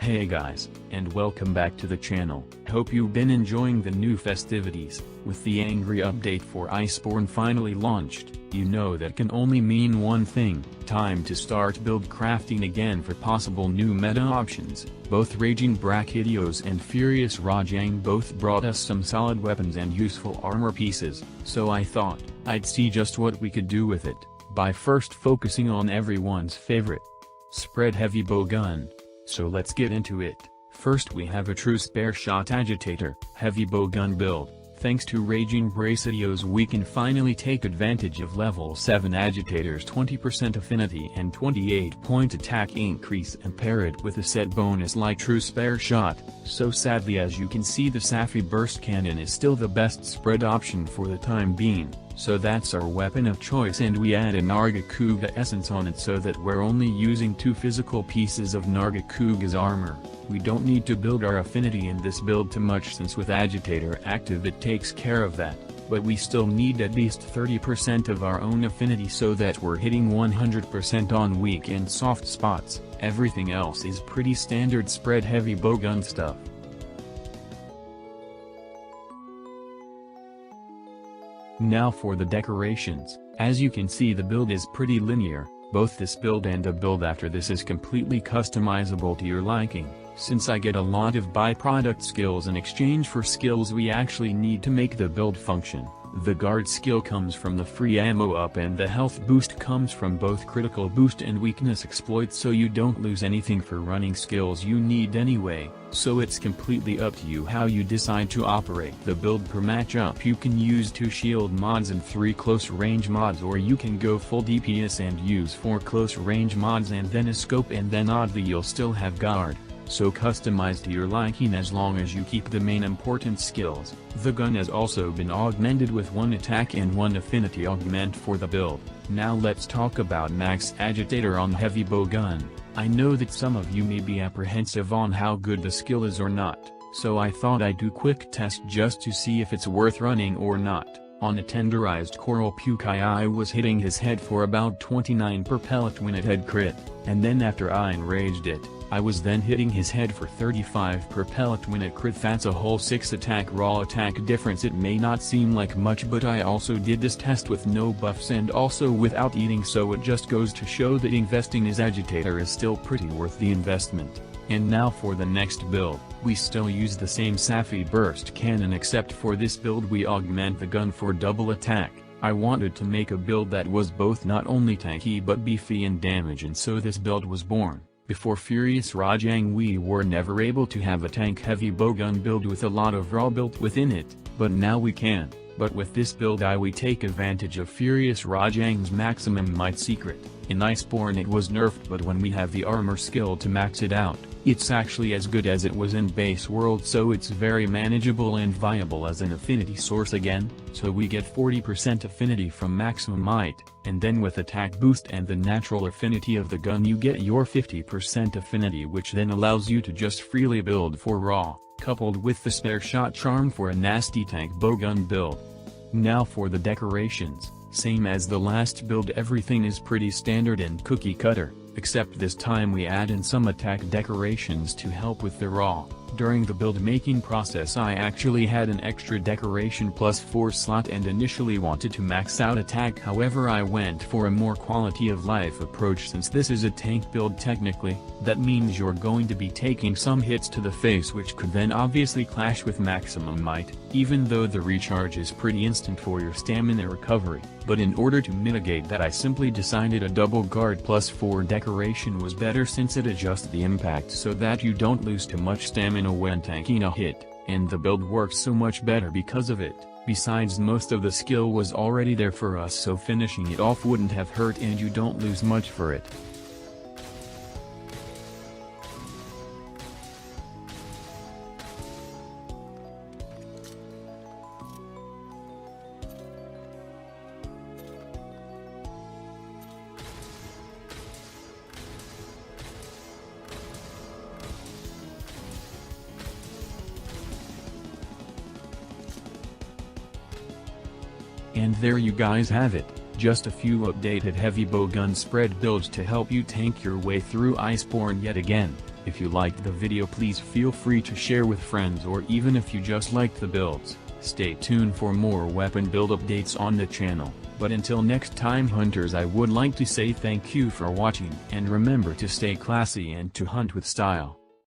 Hey guys, and welcome back to the channel. Hope you've been enjoying the new festivities. With the angry update for Iceborne finally launched, you know that can only mean one thing: time to start build crafting again for possible new meta options. Both Raging Brachydios and Furious Rajang both brought us some solid weapons and useful armor pieces, so I thought I'd see just what we could do with it, by first focusing on everyone's favorite spread Heavybow gun. So let's get into it. First we have a true spare shot Agitator, Heavybow gun build. Thanks to Raging Brachydios we can finally take advantage of level 7 Agitator's 20% affinity and 28-point attack increase and pair it with a set bonus like true spare shot. So sadly, as you can see, the Sapphire burst cannon is still the best spread option for the time being. So that's our weapon of choice, and we add a Nargacuga essence on it so that we're only using 2 physical pieces of Nargacuga's armor. We don't need to build our affinity in this build too much, since with Agitator active it takes care of that, but we still need at least 30% of our own affinity so that we're hitting 100% on weak and soft spots. Everything else is pretty standard spread Heavybow gun stuff. Now for the decorations. As you can see, the build is pretty linear. Both this build and a build after this is completely customizable to your liking, since I get a lot of byproduct skills in exchange for skills we actually need to make the build function. The guard skill comes from the free ammo up, and the health boost comes from both critical boost and weakness exploit, so you don't lose anything for running skills you need anyway. So it's completely up to you how you decide to operate the build per matchup. You can use 2 shield mods and 3 close range mods, or you can go full DPS and use 4 close range mods and then a scope, and then oddly you'll still have guard. So customize to your liking as long as you keep the main important skills. The gun has also been augmented with 1 attack and 1 affinity augment for the build. Now let's talk about max Agitator on Heavybow gun. I know that some of you may be apprehensive on how good the skill is or not, so I thought I'd do quick test just to see if it's worth running or not. On a tenderized coral puke I was hitting his head for about 29 per pellet when it had crit, and then after I enraged it, I was then hitting his head for 35 per pellet when it crit. That's a whole 6 attack raw attack difference. It may not seem like much, but I also did this test with no buffs and also without eating, so it just goes to show that investing in his Agitator is still pretty worth the investment. And now for the next build, we still use the same Sapphire burst cannon, except for this build we augment the gun for double attack. I wanted to make a build that was both not only tanky but beefy in damage, and so this build was born. Before Furious Rajang we were never able to have a tank Heavybow gun build with a lot of raw built within it, but now we can. But with this build we take advantage of Furious Rajang's maximum might secret. In Iceborne it was nerfed, but when we have the armor skill to max it out, it's actually as good as it was in base world, so it's very manageable and viable as an affinity source again. So we get 40% affinity from maximum might, and then with attack boost and the natural affinity of the gun you get your 50% affinity, which then allows you to just freely build for raw, coupled with the spare shot charm for a nasty tank bowgun build. Now for the decorations. Same as the last build, everything is pretty standard and cookie cutter, except this time we add in some attack decorations to help with the raw. During the build making process I actually had an extra decoration +4 slot and initially wanted to max out attack, however I went for a more quality of life approach. Since this is a tank build technically, that means you're going to be taking some hits to the face, which could then obviously clash with maximum might, even though the recharge is pretty instant for your stamina recovery. But in order to mitigate that I simply decided a double guard +4 decoration was better, since it adjusts the impact so that you don't lose too much stamina when tanking a hit, and the build works so much better because of it. Besides, most of the skill was already there for us, so finishing it off wouldn't have hurt and you don't lose much for it. And there you guys have it, just a few updated Heavybow gun spread builds to help you tank your way through Iceborne yet again. If you liked the video, please feel free to share with friends, or even if you just liked the builds. Stay tuned for more weapon build updates on the channel, but until next time hunters, I would like to say thank you for watching, and remember to stay classy and to hunt with style.